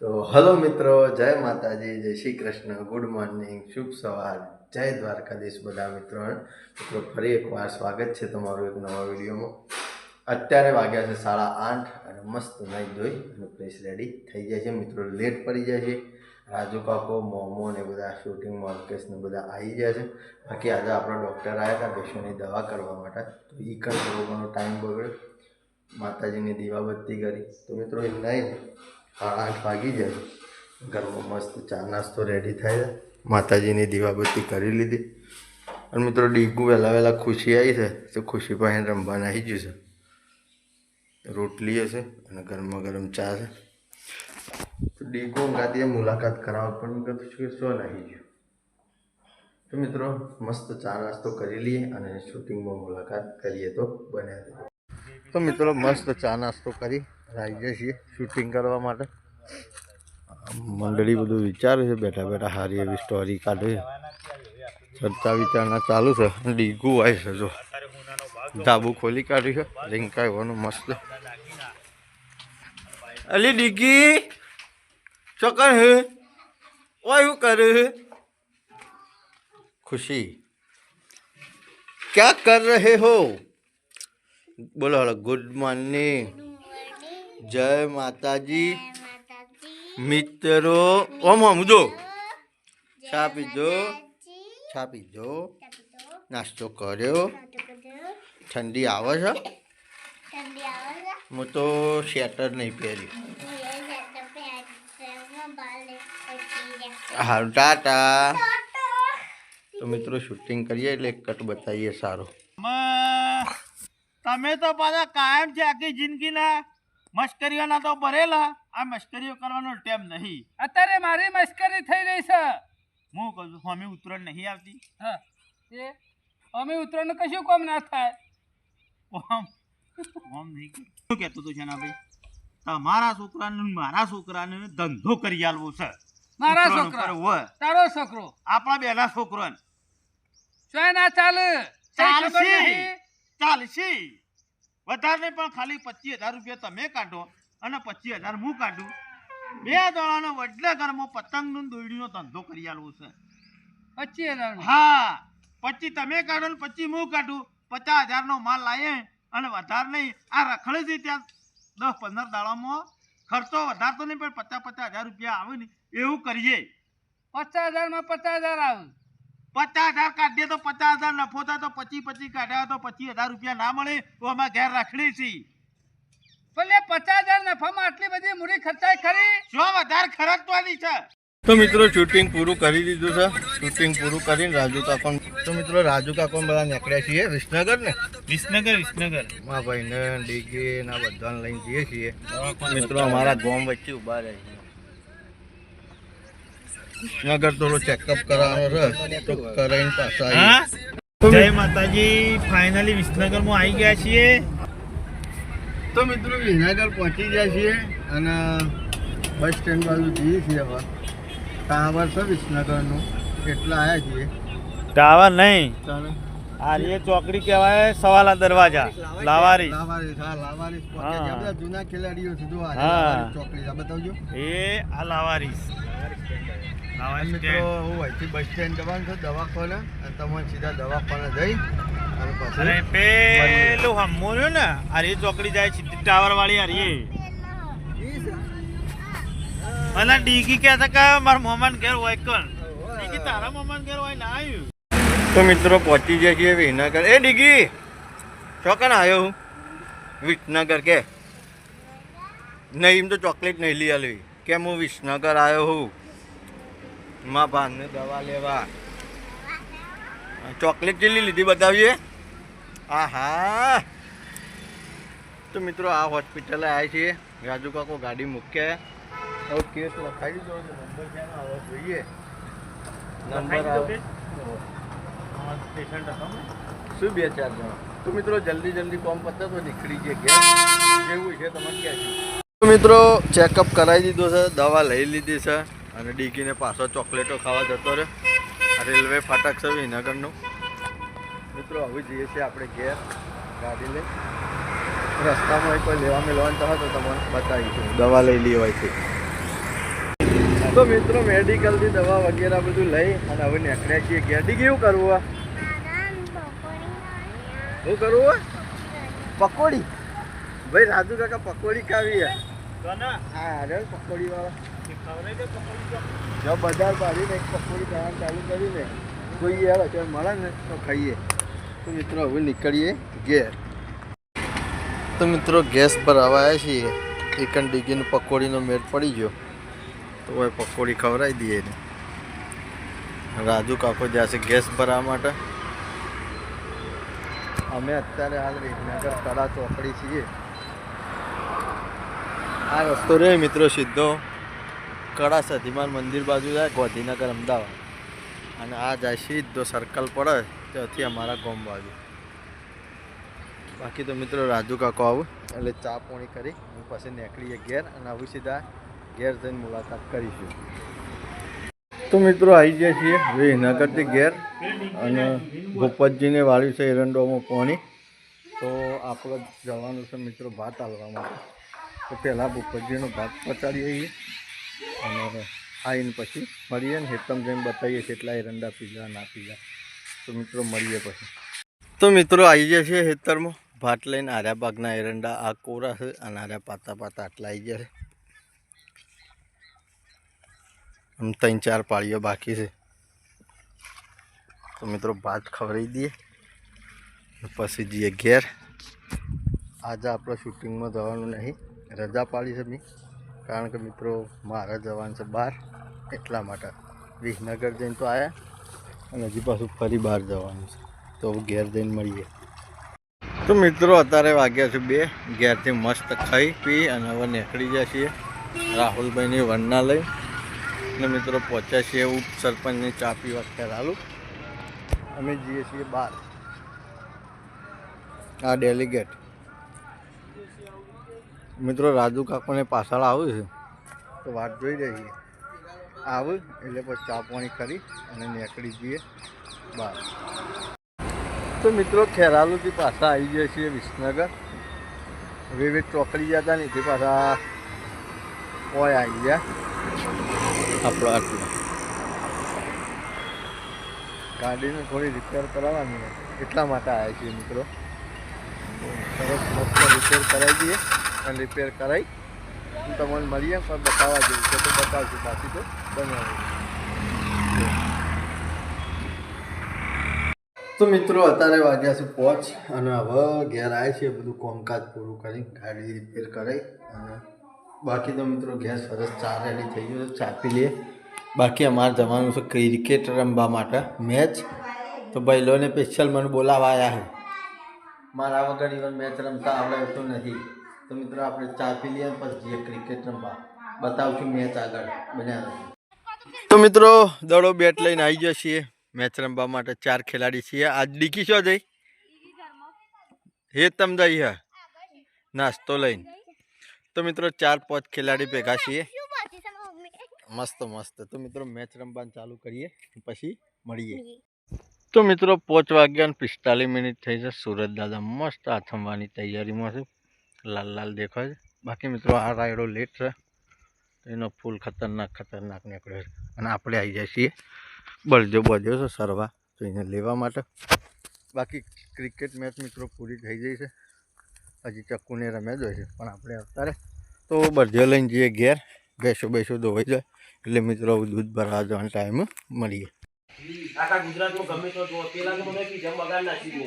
તો હલો મિત્રો, જય માતાજી, જય શ્રી કૃષ્ણ, ગુડ મોર્નિંગ, શુભ સવાર, જય દ્વારકાધીશ બધા મિત્રો. ફરી એકવાર સ્વાગત છે તમારું એક નવા વિડીયોમાં. અત્યારે વાગ્યા છે 8:30 અને મસ્ત નાઈ ધોઈ અને ફ્રેશ રેડી થઈ જાય છે મિત્રો. લેટ પડી જાય છે. રાજુ કાકો, મોમો ને બધા શૂટિંગમાં ઓર્કેસ્ટ ને બધા આવી ગયા છે. બાકી આજે આપણા ડૉક્ટર આવ્યા હતા પેશન્ટની દવા કરવા માટે, તો એ પણ થોડો ઘણો ટાઈમ બગડ્યો. માતાજીની દીવાબત્તી કરી તો મિત્રો એ નહીં 8 વાગી જાય. ઘરમાં મસ્ત ચા નાસ્તો રેડી થાય છે. માતાજીની દીવાબત્તી કરી લીધી અને મિત્રો ડીગું વહેલા ખુશી આવી છે તો ખુશી પાસે રમવાના આવી ગયું છે. રોટલી હશે અને ગરમા ગરમ ચા છે. તો ડીગું ગાતી મુલાકાત કરાવવા પણ કીધું છું કે શું નહીં ગયું. તો મિત્રો મસ્ત ચા નાસ્તો કરી લઈએ અને શૂટિંગમાં મુલાકાત કરીએ તો બન્યા. તો મિત્રો મસ્ત ચા નાસ્તો કરી આવી જાય છીએ શૂટિંગ કરવા માટે. મંડળી બધું વિચારે છે, બેઠા બેઠા સારી એવી સ્ટોરી કાઢે છે. ચર્ચા વિચારણા ચાલુ છે. ડીગું આવે છે, જો ધાબુ ખોલી કાઢ્યું છે. રીંકા એવાનું મસ્ત. અલી ડીગી ચોકર હે ઓય શું કરે હે? खुशी क्या कर रहे हो? बोलो हेलो, गुड मॉर्निंग, जय माताजी मित्रों. ओम ओम दो छा पीजो नास्तो કર્યો. ઠંડી આવે છે. હું તો સ્વેટર નહીં પહેર્યું. હારું ટાટા. તો મિત્રો શૂટિંગ કરીએ એટલે એક કટ બતાવીએ સારો. તમે તો પાછા કાયમ છે આખી જિંદગીના મશ્કરીઓના તો ભરેલા. આ મશ્કરીઓ કરવાનો ટાઈમ નહીં. અત્યારે મારી મશ્કરી થઈ રહી છે. હું કહું છું અમે ઉતરણ નહીં આવતી. હા એ અમે ઉતરણ કશું કામ ના થાય. કોમ નહીં શું કહેતો તું છે ના ભાઈ? તમારા છોકરાને મારા છોકરાને ધંધો કરી આલવો છે. મારા છોકરા હોય તારો છોકરો આપણા બેના છોકરો ના ચાલે. ચાલશે વધારે પણ ખાલી 25,000 રૂપિયા તમે કાઢો અને 25,000 હું કાઢું. 2 દોડાનો વડલે ઘરમાં પતંગ નું દોરડીનો ધંધો કરી આલવો છે. 25,000? હા, 25 તમે કાઢો ને 25 હું કાઢું. 50,000 નો માલ લાવીએ અને વધારે નહીં. આ રખડે છે ત્યાં 10-15 દાડામાં ખર્ચો વધારતો નહીં પણ 50,000 રૂપિયા આવે ને એવું કરીએ. 50,000 માં 50,000 આવે. 50,000 કાઢીએ તો 50,000 નફો થાય. તો 25 કાઢ્યા તો 25,000 રૂપિયા ના મળે તો અમે ઘેર રાખડી છીએ. ભલે 50,000 નફામાં આટલી બધી મૂડી ખર્ચાય ખરી? શું વધારે ખર્ચવાની છે? તો મિત્રો શૂટિંગ પૂરું કરી દીધું છે. શૂટિંગ પૂરું કરીને રાજુ કાકો, તો મિત્રો રાજુ કાકો બધા નીકળ્યા છીએ વિસનગર ને. વિસનગર મા ભાઈને ડીગી ના બધાને લઈને જઈએ છીએ. મિત્રો અમારા ગામ વચ્ચે ઉભા રહે છે. વિસનગર થોડો ચેકઅપ કરાવવાનો રહે તો કરાઈને પાછા આવી. જય માતાજી, ફાઇનલી વિસનગરમાં આવી ગયા છીએ. તો મિત્રો વિસનગર પહોંચી ગયા છીએ અને બસ સ્ટેન્ડ બાજુ જઈએ છીએ. હવે ટાવર છે વિસનગરનું એટલે આવ્યા છીએ. ટાવર નહીં, આ એ ચોકડી કહેવાય સવાલા દરવાજા. લાવારીસ. બધા જૂના ખેલાડીઓ છે. જો ચોકડી બતાવજો. એ આ લાવારીસ. મિત્રો હું અહીંથી બસ સ્ટેન્ડ જવાનું છે દવાખાને, અને તમે સીધા દવાખાને જઈ અને પછી પેલું હમોનું ને આ એ ચોકડી જાય સીધી ટાવર વાળી. આ રે મને ડીગી કહેતા કે મારા મોમાન ઘેર હોય કોણ? ડીગી તારા મોમાન ઘેર હોય ના આવ્યું. તો મિત્રો પહોંચી જાય છીએ વિસનગર. એ ડીગી ચોકન આવ્યો હું વિસનગર કે નહીં? એમ તો ચોકલેટ નહીં લઈ આવી કેમ? હું વિસનગર આવ્યો હું મા ભાનને દવા લેવા. ચોકલેટ કેટલી લીધી બતાવીએ. હા તો મિત્રો આ હોસ્પિટલે આવ્યા છીએ. રાજુ કાકો ગાડી મૂક્યા. હવે કેસ લખાઈ દીધો છે. નંબર ક્યાંનો આવે જોઈએ? નંબર આવે શું 2-4 જણા. તો મિત્રો જલ્દી કોમ પતે તો નીકળી જઈએ ઘેર. જેવું છે તમારે ક્યાં છે. તો મિત્રો ચેકઅપ કરાવી દીધો છે, દવા લઈ લીધી છે અને ડીગીને પાછો ચોકલેટો ખાવા જતો રહે. રેલવે ફાટક છે વિસનગરનું. મિત્રો હવે જઈએ છીએ આપણે ઘેર ગાડી લઈ. રસ્તામાં કોઈ લેવા મેળવાનું થાય તો તમને બતાવીશું. દવા લઈ લેવાય છે. તો મિત્રો મેડિકલથી દવા વગેરે બધું લઈ અને હવે નીકળ્યા છીએ ઘેરથી કેવું કરવું આ શું કરવું આ પકોડી ભાઈ રાજુ કાકા પકોડી ખાવી હે હા અરે પકોડી વાળા જો બજાર પાડીને એક પકોડી ખાવાનું ચાલુ કરીને કોઈ યાર અત્યારે મળે ને તો ખાઈએ તો મિત્રો હવે નીકળીએ ઘેર તો મિત્રો ગેસ પર આવ્યા છીએ એકન ડીગીનો પકોડીનો મેળ પડી ગયો તો હવે પકોડી ખવડાવી દઈએ ને રાજુ કાકો જશે ગેસ ભરવા માટે અમે અત્યારે હાલ વિસનગર કડા ચોકડી છીએ આ રસ્તો રે મિત્રો સીધો કડા સધીમાન મંદિર બાજુ જાય ગાંધીનગર અમદાવાદ અને આ જાય સીધો સર્કલ પડે ત્યાંથી અમારા ગામ બાજુ બાકી તો મિત્રો રાજુ કાકો આવું એટલે ચા પાણી કરી પછી નીકળીએ ઘેર અને આવું સીધા ઘેર જઈને મુલાકાત કરીશું તો મિત્રો આવી જાય છીએ વિસનગરથી ઘેર અને ભૂપતજીને વાળ્યું છે એરંડોમાં પાણી તો આપણે જવાનું છે મિત્રો ભાત હાલવા માટે તો પહેલાં ભૂપતજીનો ભાત પચાડીએ છીએ અને આવીને પછી મળીએ ને હેતમ જઈને બતાવીએ કેટલા એરંડા પીઝા ના પીઝા તો મિત્રો મળીએ પછી તો મિત્રો આવી જાય છે ખેતરમાં ભાત લઈને આર્યા ભાગના એરંડા આ કોરા છે અને આર્યા પાતા પાતા આટલા આવી ગયા છે આમ 3-4 પાળીઓ બાકી છે તો મિત્રો ભાત ખવડાવી દઈએ પછી જઈએ ઘેર આજે આપણે શૂટિંગમાં જવાનું નહીં રજા પાડી છે મેં કારણ કે મિત્રો મારે જવાનું છે બહાર એટલા માટે વિસનગર જઈને તો આવ્યા અને હજી પાછું ફરી બહાર જવાનું છે તો ઘેર જઈને મળીએ તો મિત્રો અત્યારે વાગ્યા છે 2 ઘેરથી મસ્ત ખાઈ પી અને હવે નીકળી ગયા છીએ રાહુલભાઈની વરના લઈ અને મિત્રો પહોંચ્યા છીએ ઉપ સરપંચની ચા પીવા ખેરાલું અમે જઈએ છીએ બહાર આ ડેલિગેટ મિત્રો રાજુ કાકોને પાછળ આવું છે તો વાત જોઈ રહી છીએ આવું એટલે પછી ચા પાણી કરી અને નીકળી જઈએ બહાર તો મિત્રો ખેરાલુથી પાછા આવી ગયા છીએ વિસનગર વિવિધ ચોકડી જતા નથી પાછા ઓય આવી ગયા આપણો આટલું ગાડીને થોડી રિપેર કરાવવાની એટલા માટે આવ્યા છીએ મિત્રો સરસ મસ્ત રિપેર કરાવી દઈએ અને રિપેર કરાવી તમને મળીએ પણ બતાવવા જેવું છે તો બતાવશું બાકી તો બનાવી તો મિત્રો અત્યારે વાગ્યા છે 5 અને હવે ઘેર આવે છે બધું કામકાજ પૂરું કરી ગાડી રિપેર કરાવી અને બાકી તો મિત્રો ઘેર સરસ ચા રેડી થઈ ગયું છે ચા પી લઈએ બાકી અમારે જવાનું છે ક્રિકેટ રમવા માટે મેચ તો ભાઈલોને સ્પેશિયલ મને બોલાવવા આવ્યા છે મારા વગર ઇવન મેચ રમતા આવડે તો નથી તો મિત્રો આપણે ચા પી લઈએ પછી જઈએ ક્રિકેટ રમવા બતાવશું મેચ આગળ બન્યા તો મિત્રો દડો બેટ લઈને આવી ગયા છીએ મેચ રમવા માટે 4 ખેલાડી છીએ આજ ડીકી શું જઈ હે તમ જઈ હે નાસ્તો લઈને તો મિત્રો 4-5 ખેલાડી ભેગા છીએ મસ્ત મસ્ત તો મિત્રો મેચ રમવાનું ચાલુ કરીએ પછી મળીએ તો મિત્રો 5 વાગ્યા અને 45 મિનિટ થઈ છે સુરત દાદા મસ્ત આથમવાની તૈયારીમાં છે લાલ લાલ દેખાય છે બાકી મિત્રો આ રાયડો લેટ છે એનો ફૂલ ખતરનાક નીકળ્યો છે અને આપણે આવી જાય છીએ બળજો બળજો છે સરવા તો એને લેવા માટે બાકી ક્રિકેટ મેચ મિત્રો પૂરી થઈ ગઈ છે હજી ચક્કુને રમ્યા જ હોય છે પણ આપણે અત્યારે તો બળજો લઈને જઈએ ઘેર બેસો ધોવાઈ જાય એટલે મિત્રો દૂધ ભરવા જવાનો ટાઈમ મળીએ આખા ગુજરાતમાં ગમે તો જો પેલા તો મને જેમ બગાડ નાખી દો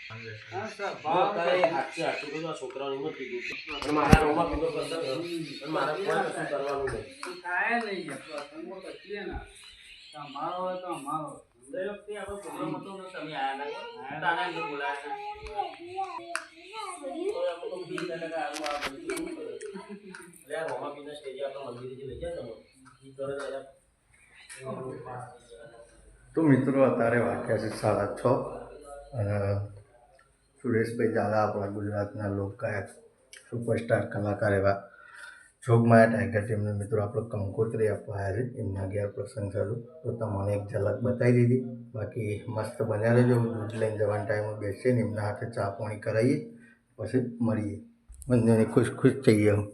હા સર ભાઈ હાચું તો છોકરાઓને મત કીધું અને મારા રોમાં કીધું કરતા અને મારા કોઈ કશું કરવાનું નહીં થાય નહીં આપણો કચલે ના તમારો હોય તો અમારો દર વખતે આપણો પ્રોગ્રામ હતો ને તમે આયા ના તાના ને બોલાયા તો આપણો બીજી ટકા આવું આ બધું લે રોમા પીના સ્ટેજ આપણો મંદિરે લઈ જાય ને તો મિત્રો અત્યારે વાગ્યા છે 6:30 અને સુરેશભાઈ ઝાલા આપણા ગુજરાતના લોકગાયક સુપરસ્ટાર કલાકાર એવા જોગમાયા ટાઈગર ટીમને મિત્રો આપણે કંકોત્રી આપવા આવ્યા છે એમના ઘેર પ્રસંગ થયું તો તમને એક ઝલક બતાવી દીધી બાકી મસ્ત બન્યા રહેજો દૂધ લઈને જવાના ટાઈમે બેસીએ ને એમના હાથે ચા પાણી કરાવીએ પછી મળીએ બંનેને ખુશ થઈ ગયા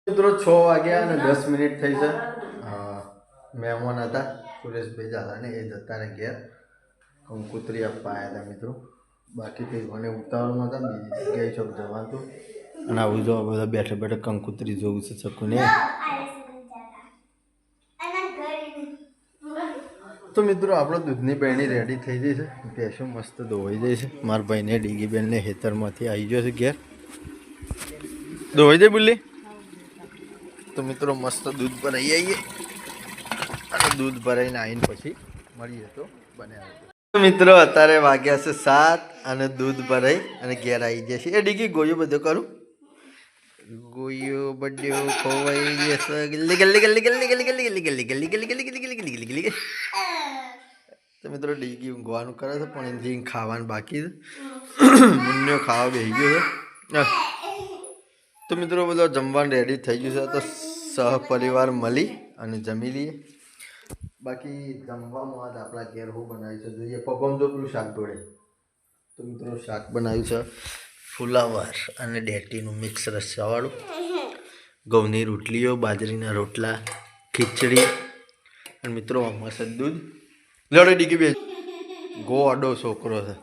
મિત્રો 6 વાગ્યા અને 10 મિનિટ થઈ છે. મહેમાન હતા સુરેશભાઈ ઝાલાને, એ જતા રહે ઘેર. કંકુતરી આપવા આવ્યા હતા મિત્રો. બાકી કંઈ મને ઉતાવળમાં હતા, બીજી જગ્યાએ ચોક જવાનું. અને આવું જો બધા બેઠા બેઠા કંકુતરી જોવું છે શકું ને. તો મિત્રો આપણો દૂધની બહેણી રેડી થઈ જઈ છે. ભેંસો મસ્ત ધોવાઈ જાય છે. મારા ભાઈને ડીગીબેનને ખેતરમાંથી આવી ગયો છે ઘેર. ધોવાઈ જાય બુલ્લી. તો મિત્રો મસ્ત દૂધ ભરાઈ આવીએ અને દૂધ ભરાઈને આવીને પછી મળીએ તો બનાવે. મિત્રો અત્યારે વાગ્યા છે 7 અને દૂધ ભરાઈ અને ઘેર આવી જાય છે. એ ડીગી ગોયો બધો કરું. ગોયો બડ્યો ખોવાઈ જશે. ગલ્લી ગલ્લી ગલ્લી ગલ્લી ગલ્લી ગલ્લી ગલ્લી ગલ્લી ગલ્લી ગલ્લી ગલ્લી ગલ્લી ગલ્લી ગલ્લી ગલ્લી ગલ્લી. તો મિત્રો ડીગી ઊંઘવાનું કરે છે પણ એની ખાવાનું બાકી છે. મુન્યો ખાવા બેસી ગયો છે. તો મિત્રો બધો જમવાનું રેડી થઈ ગયું છે. તો સહપરિવાર મળી અને જમી લઈએ. બાકી જમવામાં આજ આપણા ઘેર હું બનાવ્યું છે જોઈએ. પપ્પા જો પેલું શાક ઢોળે. તો મિત્રો શાક બનાવ્યું છે ફુલાવર અને ડેટીનું મિક્સ રસાવાળું. ઘઉંની રોટલીઓ, બાજરીના રોટલા, ખીચડી અને મિત્રો આમાં છે દૂધ. લડે ડીકી બે ગોડો છોકરો છે.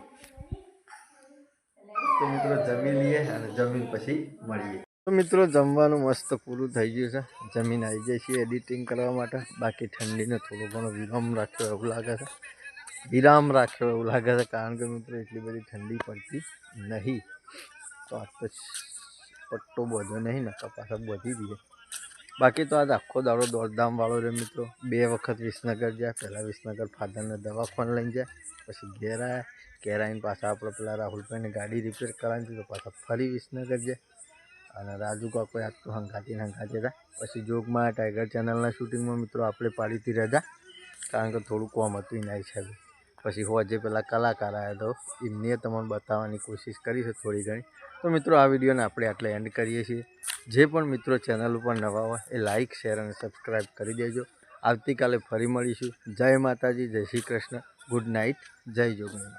તો મિત્રો જમી લઈએ અને જમીન પછી મળીએ. તો મિત્રો જમવાનું મસ્ત પૂરું થઈ ગયું છે. જમીન આવી જાય છે એડિટિંગ કરવા માટે. બાકી ઠંડીને થોડો ઘણો વિરામ રાખ્યો એવું લાગે છે. કારણ કે મિત્રો એટલી બધી ઠંડી પડતી નહીં. તો આજ તો પટ્ટો બધો નહીં ને કપાસ બધી દઈએ. બાકી તો આજ આખો દાડો દોડધામવાળો રહે મિત્રો. 2 વખત વિસનગર જાય. પહેલાં વિસનગર ફાધરને દવાખાને લઈને જાય, પછી ઘેર આવ્યા. ઘેર આવીને પાછા આપણે પેલા રાહુલભાઈને ગાડી રિપેર કરાવી તો પાછા ફરી વિસનગર જાય. અને રાજુ કાકો આજ તો હંગાતી હતા. પછી જોગમાં ટાઈગર ચેનલના શૂટિંગમાં મિત્રો આપણે પાડી હતી રજા, કારણ કે થોડું કોમ હતું એના હિસાબે. પછી હોજે પેલા કલાકાર આવ્યા તો એમને તમને બતાવવાની કોશિશ કરી છે થોડી ઘણી. તો મિત્રો આ વિડીયોને આપણે આટલે એન્ડ કરીએ છીએ. જે પણ મિત્રો ચેનલ ઉપર નવા હોય એ લાઇક, શેર અને સબસ્ક્રાઈબ કરી દેજો. આવતીકાલે ફરી મળીશું. જય માતાજી, જય શ્રી કૃષ્ણ, ગુડ નાઇટ, જય જોગણી.